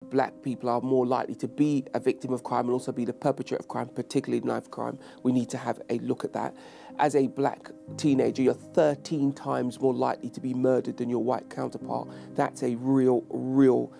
black people are more likely to be a victim of crime and also be the perpetrator of crime, particularly knife crime. We need to have a look at that. As a black teenager, you're 13 times more likely to be murdered than your white counterpart. That's a real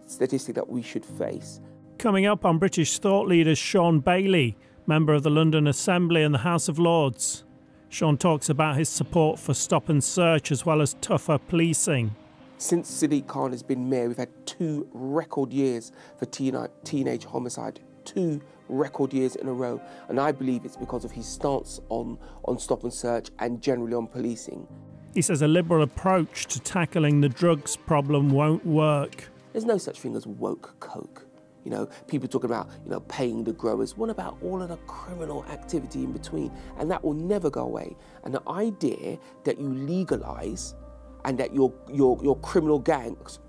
statistic that we should face. Coming up on British thought leader Shaun Bailey, member of the London Assembly and the House of Lords. Shaun talks about his support for stop and search as well as tougher policing. Since Sadiq Khan has been mayor, we've had 2 record years for teenage homicide. 2 record years in a row. And I believe it's because of his stance on stop and search and generally on policing. He says a liberal approach to tackling the drugs problem won't work. There's no such thing as woke coke. You know, people talking about, paying the growers. What about all of the criminal activity in between? And that will never go away. And the idea that you legalise and that your criminal gangs,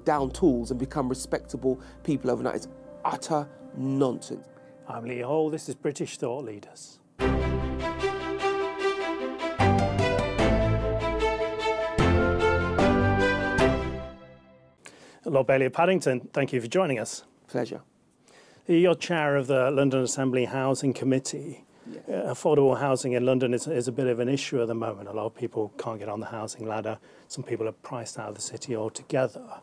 down tools and become respectable people overnight is utter nonsense. I'm Lee Hall, this is British Thought Leaders. Lord Bailey of Paddington, thank you for joining us. Pleasure. You're chair of the London Assembly Housing Committee. Yes. Affordable housing in London is a bit of an issue at the moment. A lot of people can't get on the housing ladder. Some people are priced out of the city altogether.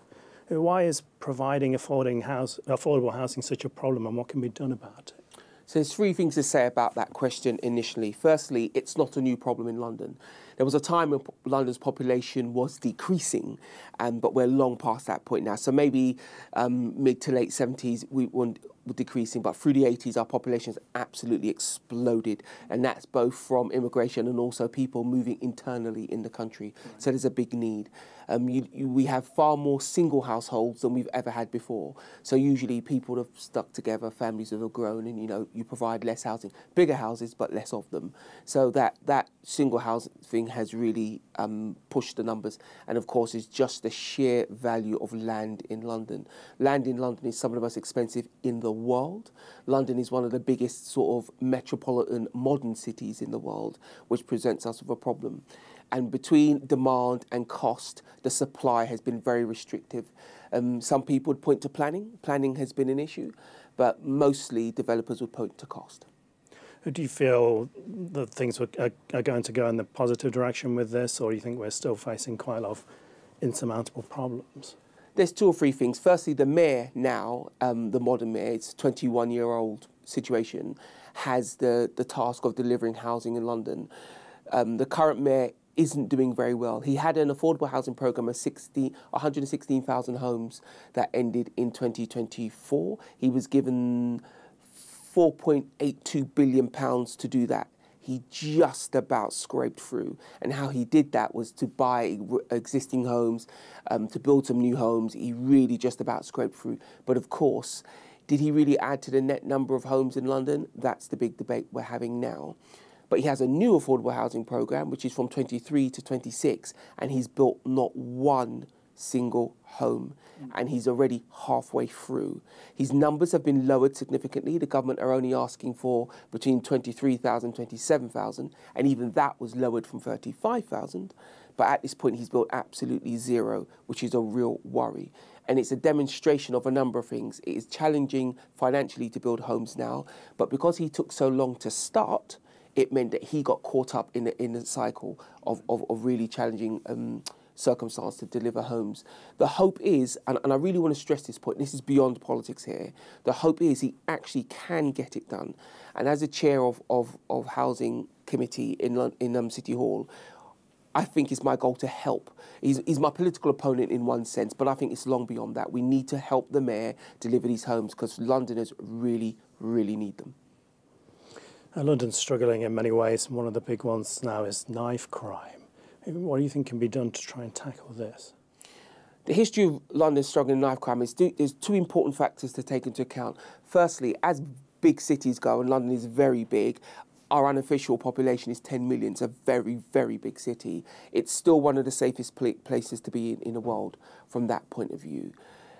Why is providing affordable housing such a problem, and what can be done about it? So there's 3 things to say about that question initially. Firstly, it's not a new problem in London. There was a time when London's population was decreasing, but we're long past that point now. So maybe mid to late 70s we were decreasing, but through the 80s our population has absolutely exploded, and that's both from immigration and also people moving internally in the country. So there's a big need. We have far more single households than we've ever had before. So usually people have stuck together, families that have grown, and you provide less housing, bigger houses but less of them. So that single house thing has really pushed the numbers, and of course it's just the sheer value of land in London. Land in London is some of the most expensive in the world. London is one of the biggest sort of metropolitan modern cities in the world, which presents us with a problem. And between demand and cost, the supply has been very restrictive. Some people would point to planning. Planning has been an issue, but mostly developers would point to cost. Do you feel that things are going to go in the positive direction with this, or do you think we're still facing quite a lot of insurmountable problems? There's 2 or 3 things. Firstly, the mayor now, the modern mayor, it's a 21-year-old situation, has the task of delivering housing in London. The current mayor isn't doing very well. He had an affordable housing programme of 116,000 homes that ended in 2024. He was given £4.82 billion to do that. He just about scraped through. And how he did that was to buy existing homes, to build some new homes. He really just about scraped through. But of course, did he really add to the net number of homes in London? That's the big debate we're having now. But he has a new affordable housing programme, which is from 23 to 26, and he's built not one single home, and he's already halfway through. His numbers have been lowered significantly. The government are only asking for between 23,000 and 27,000, and even that was lowered from 35,000. But at this point, he's built absolutely 0, which is a real worry. And it's a demonstration of a number of things. It is challenging financially to build homes now, but because he took so long to start, it meant that he got caught up in the cycle of really challenging circumstance to deliver homes. The hope is, and I really want to stress this point, this is beyond politics here, the hope is he actually can get it done. And as a chair of housing committee in City Hall, I think it's my goal to help. He's my political opponent in one sense, but I think it's long beyond that. We need to help the mayor deliver these homes because Londoners really, really need them. London's struggling in many ways, and one of the big ones now is knife crime. What do you think can be done to try and tackle this? The history of London's struggling knife crime is there's 2 important factors to take into account. Firstly, as big cities go, and London is very big, our unofficial population is 10 million. It's a very, very big city. It's still one of the safest places to be in the world from that point of view.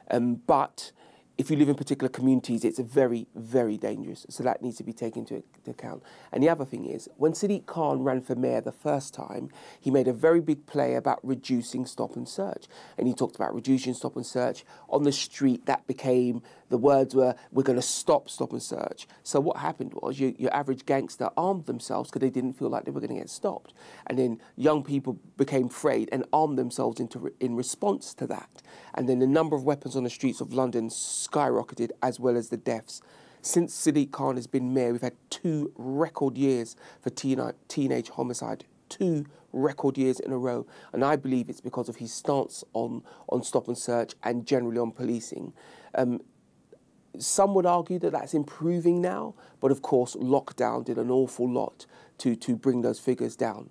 But if you live in particular communities, it's very, very dangerous. So that needs to be taken into account. And the other thing is, when Sadiq Khan ran for mayor the first time, he made a very big play about reducing stop and search. And he talked about reducing stop and search. On the street, that became, the words were, we're going to stop and search. So what happened was your average gangster armed themselves because they didn't feel like they were going to get stopped. And then young people became afraid and armed themselves in response to that. And then the number of weapons on the streets of London skyrocketed, as well as the deaths. Since Sadiq Khan has been mayor, we've had 2 record years for teenage homicide. 2 record years in a row. And I believe it's because of his stance on stop and search and generally on policing. Some would argue that that's improving now, but of course lockdown did an awful lot to bring those figures down.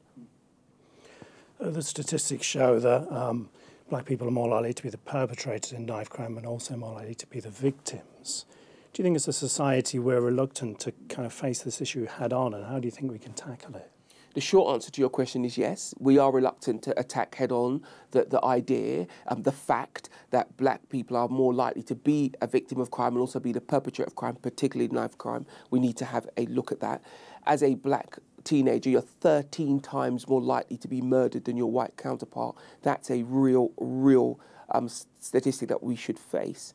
The statistics show that black people are more likely to be the perpetrators in knife crime and also more likely to be the victims. Do you think as a society we're reluctant to kind of face this issue head on, and how do you think we can tackle it? The short answer to your question is yes. We are reluctant to attack head-on the idea, the fact that black people are more likely to be a victim of crime and also be the perpetrator of crime, particularly knife crime. We need to have a look at that. As a black teenager, you're 13 times more likely to be murdered than your white counterpart. That's a real statistic that we should face.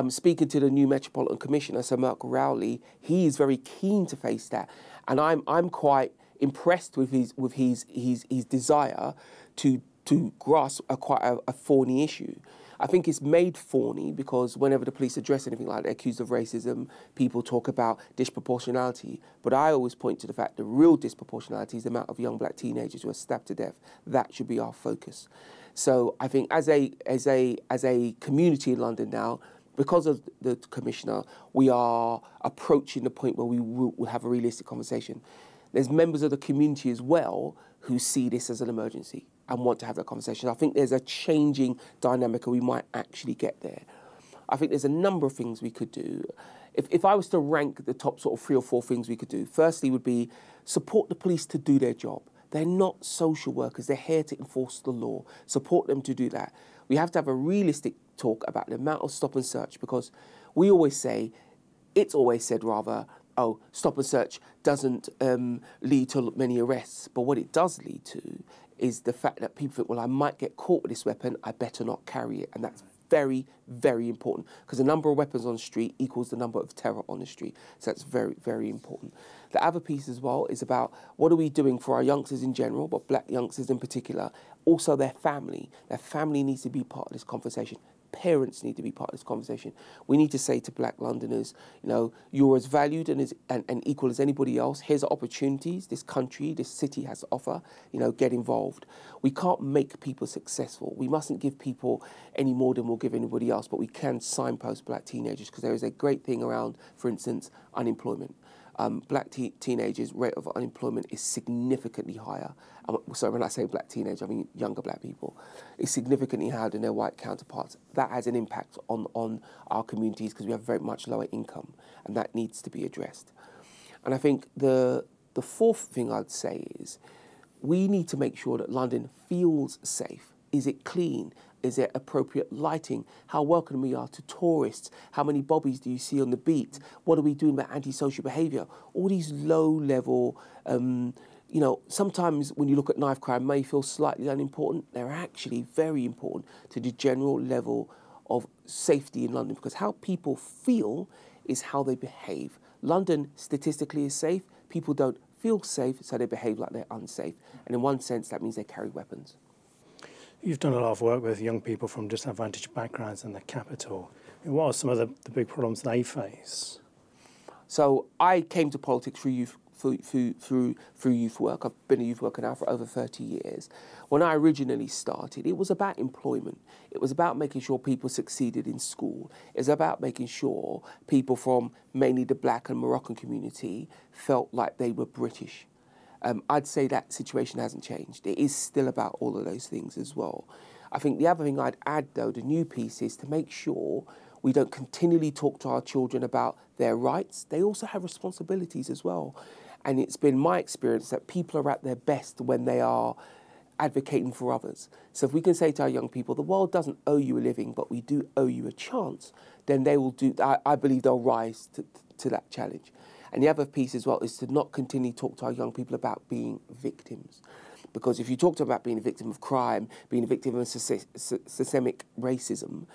Speaking to the new Metropolitan Commissioner, Sir Mark Rowley, he is very keen to face that, and I'm quite impressed with his desire to grasp quite a thorny issue. I think it's made thorny because whenever the police address anything like that, they're accused of racism, people talk about disproportionality. But I always point to the fact the real disproportionality is the amount of young black teenagers who are stabbed to death. That should be our focus. So I think as a community in London now, because of the Commissioner, we are approaching the point where we will have a realistic conversation. There's members of the community as well who see this as an emergency and want to have that conversation. I think there's a changing dynamic and we might actually get there. I think there's a number of things we could do. If I was to rank the top sort of 3 or 4 things we could do, firstly would be support the police to do their job. They're not social workers. They're here to enforce the law. Support them to do that. We have to have a realistic talk about the amount of stop and search, because we always say, it's always said rather, oh, stop and search doesn't lead to many arrests. But what it does lead to is the fact that people think, well, I might get caught with this weapon, I better not carry it. And that's very, very important, because the number of weapons on the street equals the number of terror on the street. So that's very, very important. The other piece as well is about what are we doing for our youngsters in general, but black youngsters in particular, also their family. Their family needs to be part of this conversation. Parents need to be part of this conversation. We need to say to black Londoners, you know, you're as valued and equal as anybody else. Here's the opportunities this country, this city has to offer. You know, get involved. We can't make people successful. We mustn't give people any more than we'll give anybody else, but we can signpost black teenagers, because there is a great thing around, for instance, unemployment. Black teenagers' rate of unemployment is significantly higher. Sorry, when I say black teenagers, I mean younger black people. It's significantly higher than their white counterparts. That has an impact on our communities because we have very much lower income, and that needs to be addressed. And I think the fourth thing I'd say is we need to make sure that London feels safe. Is it clean? Is there appropriate lighting? How welcome we are to tourists? How many bobbies do you see on the beat? What are we doing about antisocial behaviour? All these low-level, you know, sometimes when you look at knife crime, may feel slightly unimportant. They're actually very important to the general level of safety in London, because how people feel is how they behave. London statistically is safe. People don't feel safe, so they behave like they're unsafe. And in one sense, that means they carry weapons. You've done a lot of work with young people from disadvantaged backgrounds in the capital. What are some of the big problems they face? So I came to politics through youth work. I've been a youth worker now for over 30 years. When I originally started, it was about employment. It was about making sure people succeeded in school. It was about making sure people from mainly the black and Moroccan community felt like they were British. I'd say that situation hasn't changed. It is still about all of those things as well. I think the other thing I'd add, though, the new piece is to make sure we don't continually talk to our children about their rights. They also have responsibilities as well. And it's been my experience that people are at their best when they are advocating for others. So if we can say to our young people, the world doesn't owe you a living, but we do owe you a chance, then they will do, I believe they'll rise to that challenge. And the other piece as well is to not continue to talk to our young people about being victims. Because if you talk to them about being a victim of crime, being a victim of systemic racism,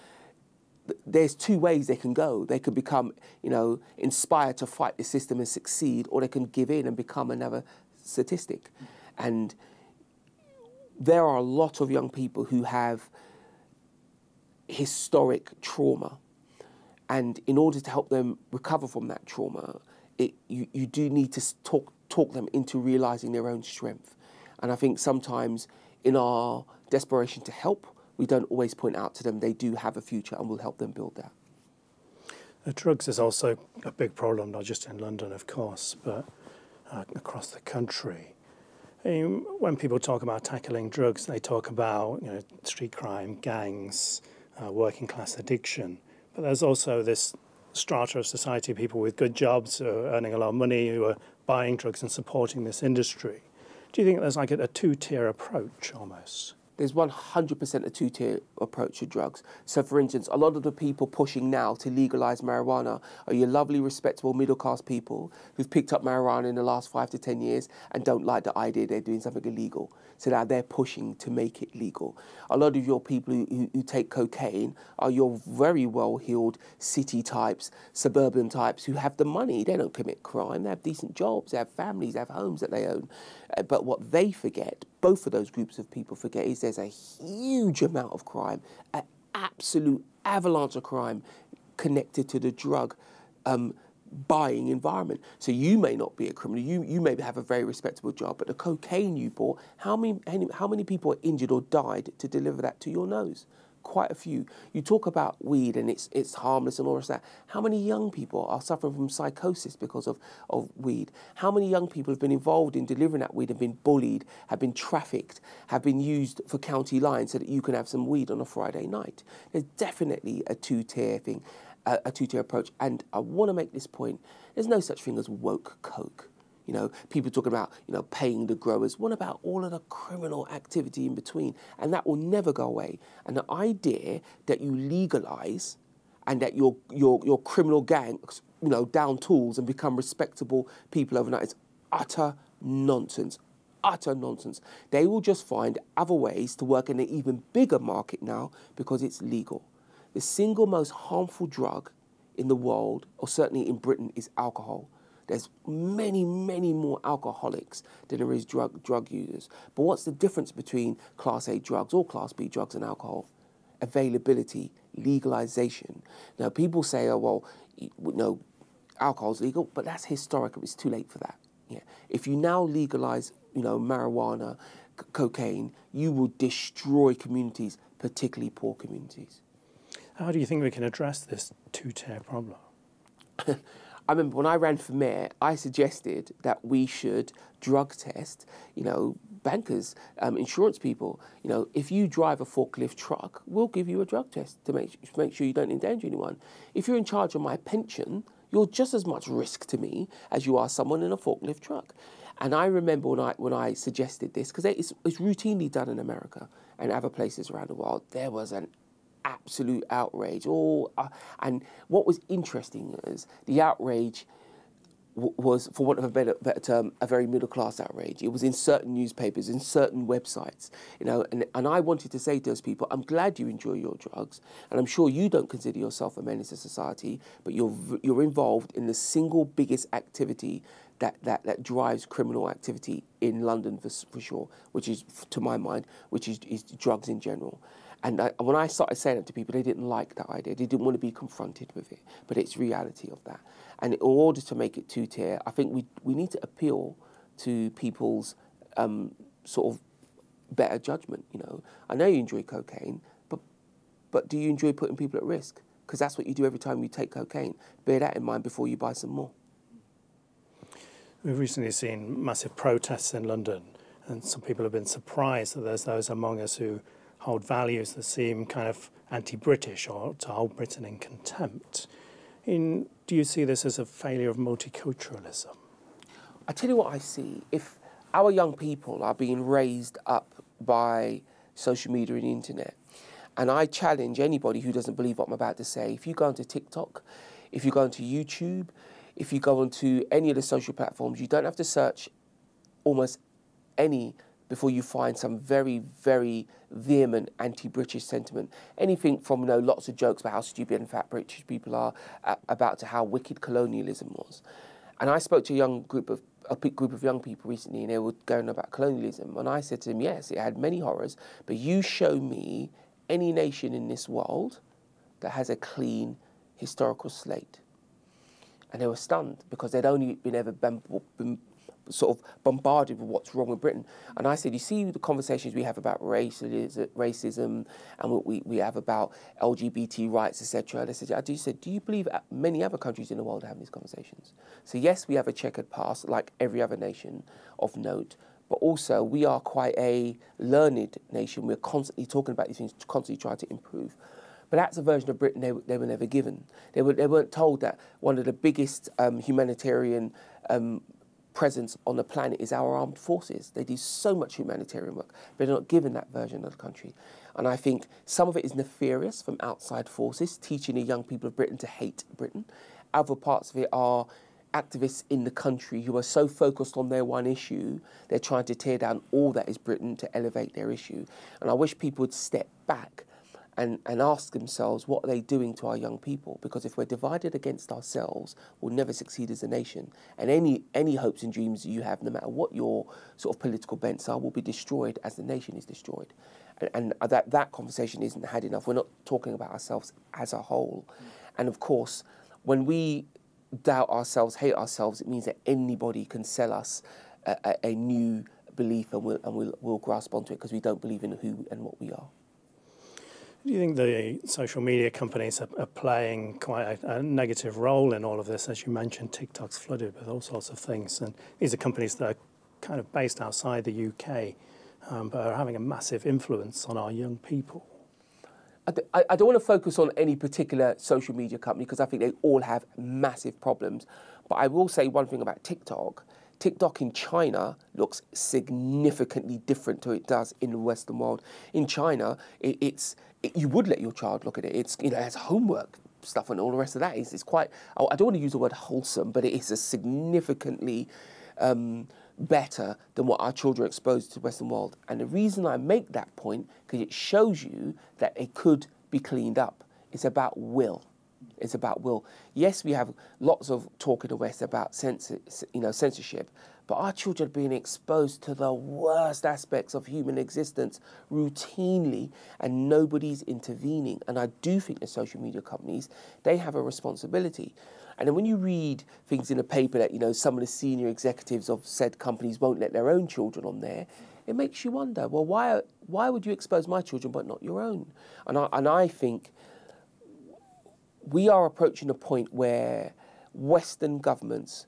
there's two ways they can go. They could become, inspired to fight the system and succeed, or they can give in and become another statistic. And there are a lot of young people who have historic trauma. And in order to help them recover from that trauma, you do need to talk them into realising their own strength. And I think sometimes in our desperation to help, we don't always point out to them they do have a future, and we'll help them build that. Drugs is also a big problem, not just in London, of course, but across the country. When people talk about tackling drugs, they talk about street crime, gangs, working class addiction. But there's also this strata of society, people with good jobs who are earning a lot of money, who are buying drugs and supporting this industry. Do you think there's like a two-tier approach almost? There's 100% a two-tier approach to drugs. So, for instance, a lot of the people pushing now to legalise marijuana are your lovely, respectable, middle-class people who've picked up marijuana in the last 5 to 10 years and don't like the idea they're doing something illegal. So now they're pushing to make it legal. A lot of your people who take cocaine are your very well-heeled city types, suburban types who have the money. They don't commit crime. They have decent jobs. They have families. They have homes that they own. But what they forget, both of those groups of people forget, is there's a huge amount of crime, an absolute avalanche of crime connected to the drug buying environment. So you may not be a criminal, you may have a very respectable job, but the cocaine you bought, how many people are injured or died to deliver that to your nose? Quite a few. You talk about weed and it's harmless and all of that. How many young people are suffering from psychosis because of weed? How many young people have been involved in delivering that weed, have been bullied, have been trafficked, have been used for county lines so that you can have some weed on a Friday night? There's definitely a two-tier thing, a two-tier approach. And I want to make this point. There's no such thing as woke coke. People talking about, paying the growers. What about all of the criminal activity in between? And that will never go away. And the idea that you legalise and that your criminal gang, down tools and become respectable people overnight is utter nonsense. Utter nonsense. They will just find other ways to work in an even bigger market now because it's legal. The single most harmful drug in the world, or certainly in Britain, is alcohol. There's many, many more alcoholics than there is drug users. But what's the difference between Class A drugs or Class B drugs and alcohol? Availability, legalisation. Now, people say, oh, well, alcohol's legal, but that's historical. It's too late for that. Yeah. If you now legalise, marijuana, cocaine, you will destroy communities, particularly poor communities. How do you think we can address this two-tier problem? I remember when I ran for mayor, I suggested that we should drug test, bankers, insurance people. If you drive a forklift truck, we'll give you a drug test to make sure you don't endanger anyone. If you're in charge of my pension, you're just as much risk to me as you are someone in a forklift truck. And I remember when I suggested this, because it's routinely done in America and other places around the world, there was an absolute outrage. And what was interesting is the outrage was, for want of a better term, a very middle-class outrage. It was in certain newspapers, in certain websites, and I wanted to say to those people, I'm glad you enjoy your drugs, and I'm sure you don't consider yourself a menace to society, but you're involved in the single biggest activity that drives criminal activity in London for sure, which is, to my mind, which is drugs in general. And when I started saying it to people, they didn't like that idea. They didn't want to be confronted with it. But it's reality of that. And in order to make it two-tier, I think we need to appeal to people's sort of better judgment. I know you enjoy cocaine, but do you enjoy putting people at risk? Because that's what you do every time you take cocaine. Bear that in mind before you buy some more. We've recently seen massive protests in London, and some people have been surprised that there's those among us who hold values that seem kind of anti-British or to hold Britain in contempt. Do you see this as a failure of multiculturalism? I tell you what I see. If our young people are being raised up by social media and the internet. And I challenge anybody who doesn't believe what I'm about to say. If you go onto TikTok, if you go onto YouTube, if you go onto any of the social platforms, you don't have to search almost any before you find some very, very vehement anti-British sentiment. Anything from, lots of jokes about how stupid and fat British people are, about to how wicked colonialism was. And I spoke to a big group of young people recently, and they were going about colonialism. And I said to them, yes, it had many horrors, but you show me any nation in this world that has a clean historical slate. And they were stunned because they'd only been sort of bombarded with what's wrong with Britain. And I said, you see the conversations we have about racism and we have about LGBT rights, etc. They said, I said, do you believe many other countries in the world are having these conversations? So yes, we have a checkered past like every other nation of note, but also we are quite a learned nation. We're constantly talking about these things, constantly trying to improve. But that's a version of Britain they were never given. They weren't told that one of the biggest humanitarian presence on the planet is our armed forces. They do so much humanitarian work, but they're not given that version of the country. And I think some of it is nefarious from outside forces, teaching the young people of Britain to hate Britain. Other parts of it are activists in the country who are so focused on their one issue, they're trying to tear down all that is Britain to elevate their issue. And I wish people would step back and ask themselves, what are they doing to our young people? Because if we're divided against ourselves, we'll never succeed as a nation. And any hopes and dreams you have, no matter what your sort of political bents are, will be destroyed as the nation is destroyed. And that conversation isn't had enough. We're not talking about ourselves as a whole. And of course, when we doubt ourselves, hate ourselves, it means that anybody can sell us a new belief, and we'll grasp onto it because we don't believe in who and what we are. Do you think the social media companies are playing quite a negative role in all of this? As you mentioned, TikTok's flooded with all sorts of things, and these are companies that are kind of based outside the UK, but are having a massive influence on our young people. I don't want to focus on any particular social media company because I think they all have massive problems. But I will say one thing about TikTok. TikTok in China looks significantly different to what it does in the Western world. In China, you would let your child look at it. It has homework stuff and all the rest of that. It's quite, I don't want to use the word wholesome, but it is a significantly better than what our children are exposed to the Western world. And the reason I make that point, because it shows you that it could be cleaned up. It's about will. It's about will. Yes, we have lots of talk in the West about censorship, but our children are being exposed to the worst aspects of human existence routinely, and nobody's intervening. And I do think the social media companies, they have a responsibility. And then when you read things in a paper that, some of the senior executives of said companies won't let their own children on there, it makes you wonder, well, why would you expose my children but not your own? And I think we are approaching a point where Western governments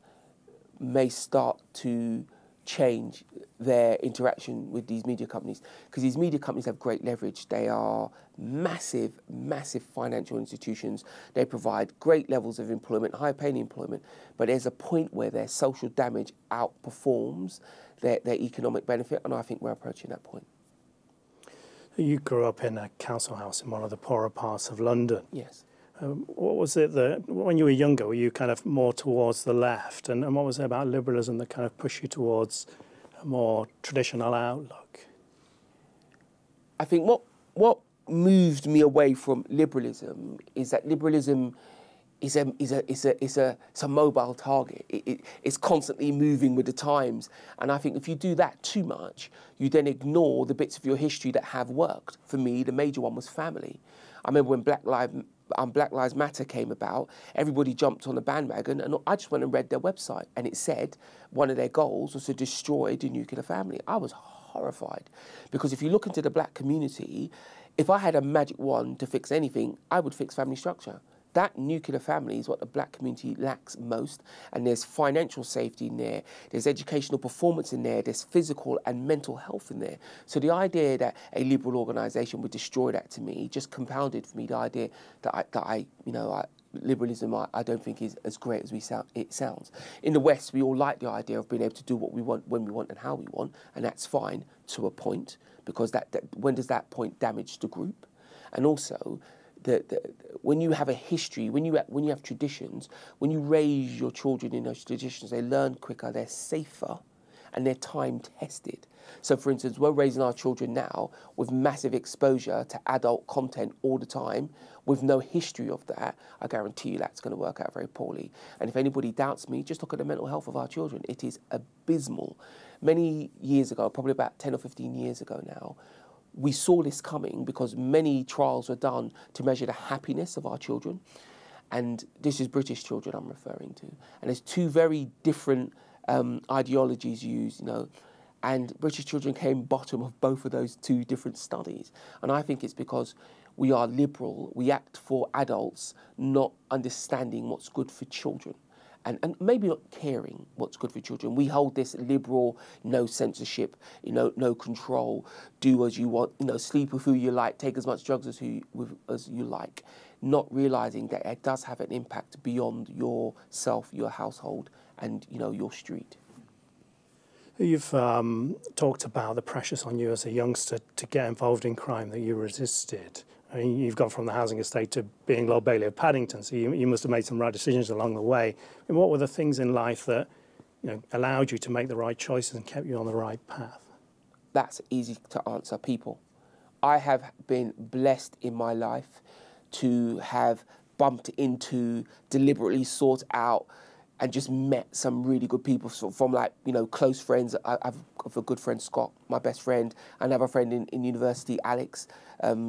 may start to change their interaction with these media companies, because these media companies have great leverage. They are massive, massive financial institutions. They provide great levels of employment, high-paying employment, but there's a point where their social damage outperforms their economic benefit, and I think we're approaching that point. You grew up in a council house in one of the poorer parts of London. Yes. What was it that, when you were younger, were you kind of more towards the left? And what was it about liberalism that kind of pushed you towards a more traditional outlook? I think what moved me away from liberalism is that liberalism is a mobile target. It's constantly moving with the times. And I think if you do that too much, you then ignore the bits of your history that have worked. For me, the major one was family. I remember when Black Lives Matter came about, everybody jumped on the bandwagon, and I just went and read their website, and it said one of their goals was to destroy the nuclear family. I was horrified, because if you look into the black community, if I had a magic wand to fix anything, I would fix family structure. That nuclear family is what the black community lacks most, and there's financial safety in there, there's educational performance in there, there's physical and mental health in there. So the idea that a liberal organisation would destroy that, to me, just compounded for me the idea that liberalism, I don't think is as great as it sounds. In the West, we all like the idea of being able to do what we want, when we want, and how we want, and that's fine to a point, because when does that point damage the group? And also, when you have a history, when you have traditions, when you raise your children in those traditions, they learn quicker, they're safer, and they're time-tested. So, for instance, we're raising our children now with massive exposure to adult content all the time, with no history of that. I guarantee you that's going to work out very poorly. And if anybody doubts me, just look at the mental health of our children. It is abysmal. Many years ago, probably about 10 or 15 years ago now, we saw this coming because many trials were done to measure the happiness of our children. And this is British children I'm referring to. And there's two very different ideologies used, and British children came bottom of both of those two different studies. And I think it's because we are liberal, we act for adults, not understanding what's good for children. And maybe not caring what's good for children. We hold this liberal, no censorship, no control, do as you want, sleep with who you like, take as much drugs as you like, not realising that it does have an impact beyond yourself, your household, and your street. You've talked about the pressures on you as a youngster to get involved in crime that you resisted. I mean, you've gone from the housing estate to being Lord Bailey of Paddington, so you must have made some right decisions along the way. And what were the things in life that allowed you to make the right choices and kept you on the right path? That's easy to answer. People. I have been blessed in my life to have bumped into, deliberately sought out, and just met some really good people from close friends. I've got a good friend, Scott, my best friend. Another friend in university, Alex,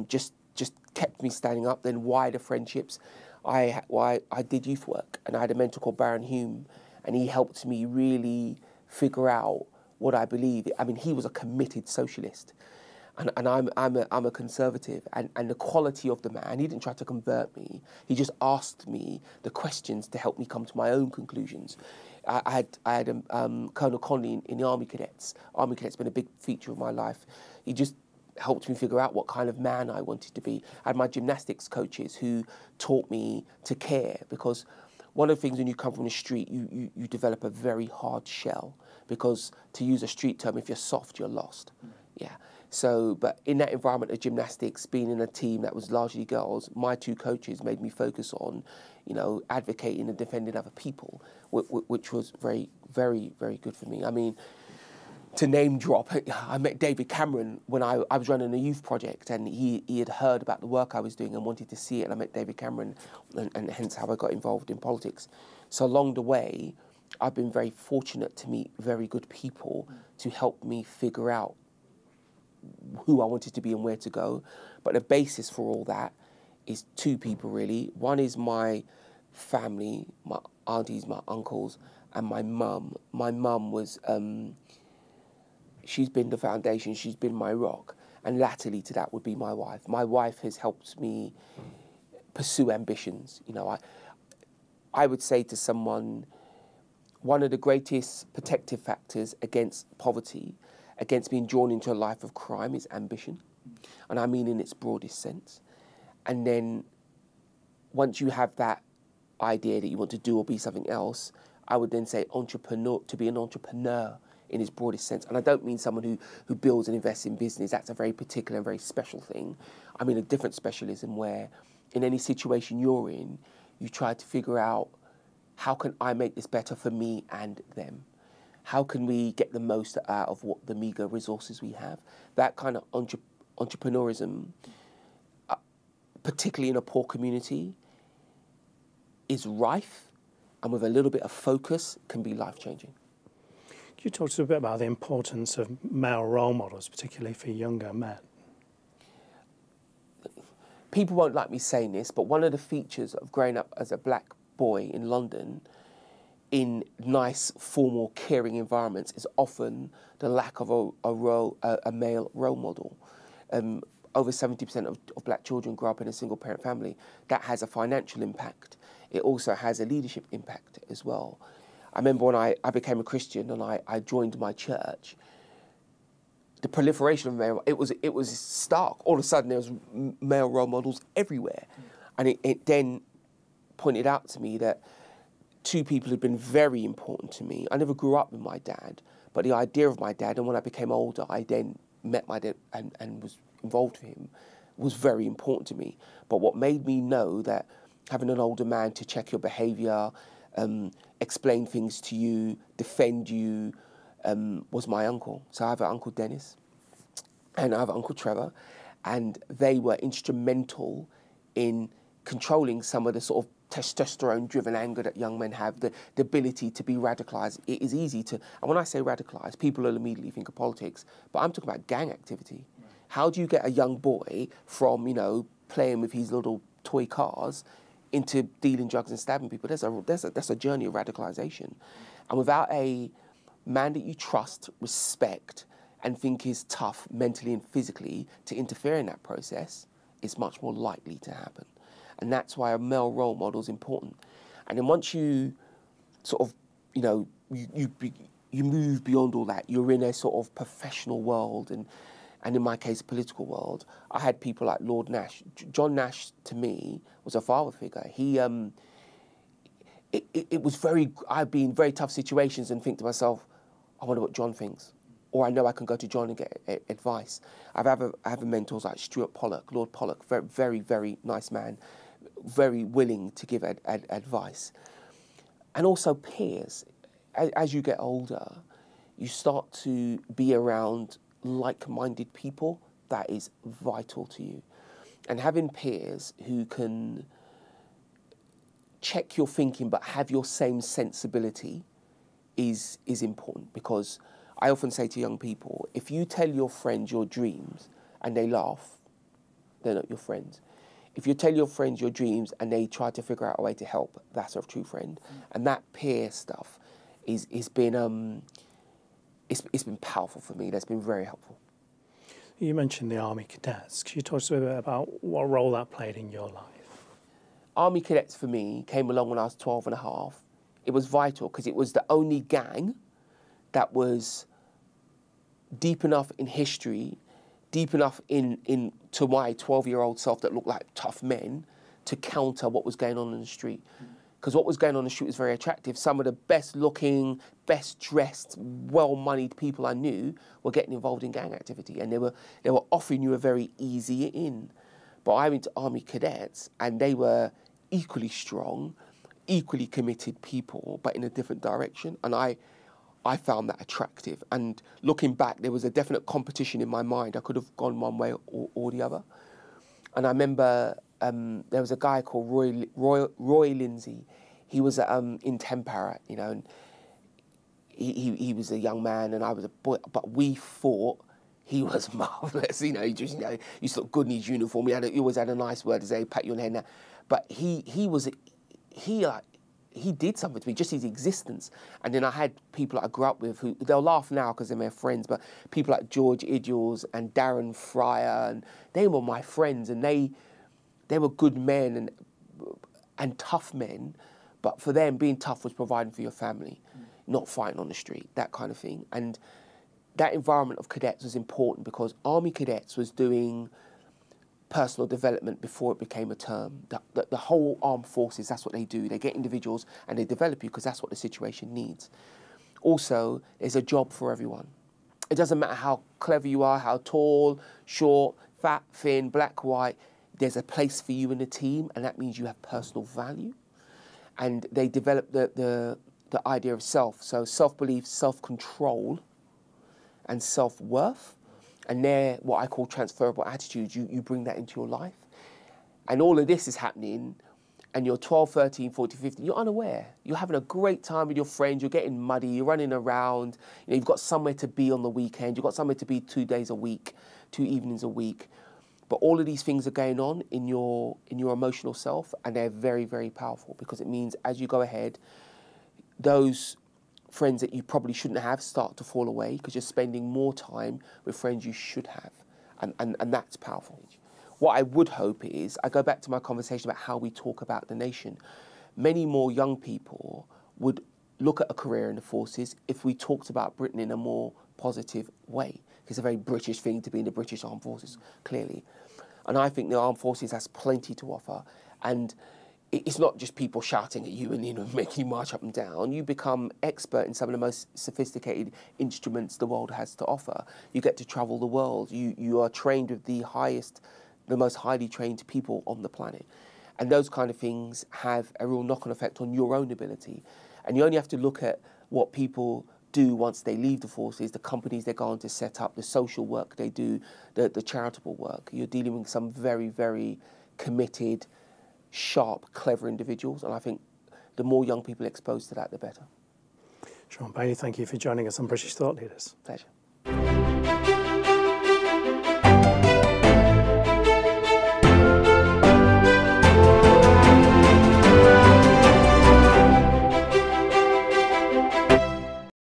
just kept me standing up. Then wider friendships. I did youth work, and I had a mentor called Baron Hume, and he helped me really figure out what I believe. I mean, he was a committed socialist, and I'm a conservative, and the quality of the man, he didn't try to convert me. He just asked me the questions to help me come to my own conclusions. I had Colonel Conley in the Army Cadets. Army Cadets been a big feature of my life. He just helped me figure out what kind of man I wanted to be. I had my gymnastics coaches who taught me to care, because one of the things when you come from the street, you develop a very hard shell, because to use a street term, if you're soft, you're lost. Yeah. So, but in that environment of gymnastics, being in a team that was largely girls, my two coaches made me focus on, advocating and defending other people, which was very, very, very good for me. I mean, to name drop, I met David Cameron when I was running a youth project, and he had heard about the work I was doing and wanted to see it, and I met David Cameron, and hence how I got involved in politics. So along the way, I've been very fortunate to meet very good people to help me figure out who I wanted to be and where to go. But the basis for all that is two people, really. One is my family, my aunties, my uncles, and my mum. My mum was... she's been the foundation, she's been my rock. And latterly to that would be my wife. My wife has helped me pursue ambitions. I would say to someone, one of the greatest protective factors against poverty, against being drawn into a life of crime, is ambition. And I mean in its broadest sense. And then once you have that idea that you want to do or be something else, I would then say to be an entrepreneur in its broadest sense. And I don't mean someone who builds and invests in business. That's a very particular and very special thing. I mean a different specialism where in any situation you're in, you try to figure out, how can I make this better for me and them? How can we get the most out of the meagre resources we have? That kind of entrepreneurism, particularly in a poor community, is rife, and with a little bit of focus, can be life-changing. Could you talk to us a bit about the importance of male role models, particularly for younger men? People won't like me saying this, but one of the features of growing up as a black boy in London in nice, formal, caring environments is often the lack of a male role model. over 70% of black children grow up in a single parent family. That has a financial impact. It also has a leadership impact as well. I remember when I became a Christian and I joined my church, the proliferation of male, it was stark. All of a sudden there was male role models everywhere. And it then pointed out to me that two people had been very important to me. I never grew up with my dad, but the idea of my dad, and when I became older, I then met my dad and was involved with him, was very important to me. But what made me know that having an older man to check your behaviour, explain things to you, defend you, was my uncle. So I have an Uncle Dennis and I have an Uncle Trevor, and they were instrumental in controlling some of the sort of testosterone-driven anger that young men have, the ability to be radicalised. It is easy to, and when I say radicalised, people will immediately think of politics, but I'm talking about gang activity. Right. How do you get a young boy from, you know, playing with his little toy cars into dealing drugs and stabbing people? That's a journey of radicalisation. And without a man that you trust, respect, and think is tough mentally and physically to interfere in that process, it's much more likely to happen. And that's why a male role model is important. And then once you sort of, you know, you move beyond all that, you're in a sort of professional world and in my case, political world. I had people like Lord Nash. John Nash, to me, was a father figure. He, it was very, I'd be in very tough situations and think to myself, I wonder what John thinks. Or I know I can go to John and get advice. I have mentors like Stuart Pollock, Lord Pollock, very, very nice man, very willing to give advice. And also peers. As you get older, you start to be around like-minded people. That is vital to you. And having peers who can check your thinking but have your same sensibility is important, because I often say to young people, if you tell your friends your dreams and they laugh, they're not your friends. If you tell your friends your dreams and they try to figure out a way to help, that's a true friend. And that peer stuff it's been powerful for me. That's been very helpful. You mentioned the Army Cadets. Could you talk to us a bit about what role that played in your life? Army Cadets for me came along when I was 12 and a half. It was vital because it was the only gang that was deep enough in history, deep enough to my 12-year-old self that looked like tough men to counter what was going on in the street. Because what was going on in the street was very attractive. Some of the best-looking, best-dressed, well-moneyed people I knew were getting involved in gang activity, and they were offering you a very easy in. But I went to Army Cadets, and they were equally strong, equally committed people, but in a different direction. And I found that attractive. And looking back, there was a definite competition in my mind. I could have gone one way or the other. And I remember there was a guy called Roy Lindsay. He was in Tempera, you know, and he was a young man and I was a boy, but we thought he was marvellous. You know, he just, you know, he looked good in his uniform. He always had a nice word to say, pat you on the head now. But he did something to me, just his existence. And then I had people that I grew up with who, they'll laugh now because they're my friends, but people like George Idjuls and Darren Fryer, and they were my friends, and they were good men and tough men, but for them, being tough was providing for your family, not fighting on the street, that kind of thing. And that environment of cadets was important because Army Cadets was doing personal development before it became a term. The whole armed forces, that's what they do. They get individuals and they develop you because that's what the situation needs. Also, there's a job for everyone. It doesn't matter how clever you are, how tall, short, fat, thin, black, white, there's a place for you in the team, and that means you have personal value. And they develop the idea of self. So self-belief, self-control, and self-worth. And they're what I call transferable attitudes. You bring that into your life. And all of this is happening, and you're 12, 13, 14, 15. You're unaware. You're having a great time with your friends. You're getting muddy. You're running around. You know, you've got somewhere to be on the weekend. You've got somewhere to be 2 days a week, 2 evenings a week. But all of these things are going on in your emotional self, and they're very, very powerful because it means as you go ahead, those friends that you probably shouldn't have start to fall away because you're spending more time with friends you should have. And that's powerful. What I would hope is, I go back to my conversation about how we talk about the nation. Many more young people would look at a career in the forces if we talked about Britain in a more positive way. It's a very British thing to be in the British Armed Forces, clearly. And I think the Armed Forces has plenty to offer. And it's not just people shouting at you and making you march up and down. You become expert in some of the most sophisticated instruments the world has to offer. You get to travel the world. You are trained with the most highly trained people on the planet. And those kind of things have a real knock-on effect on your own ability. And you only have to look at what people do once they leave the forces, the companies they're going to set up, the social work they do, the charitable work. You're dealing with some very, very committed, sharp, clever individuals. And I think the more young people exposed to that, the better. Shaun Bailey, thank you for joining us on British Thought Leaders. Pleasure.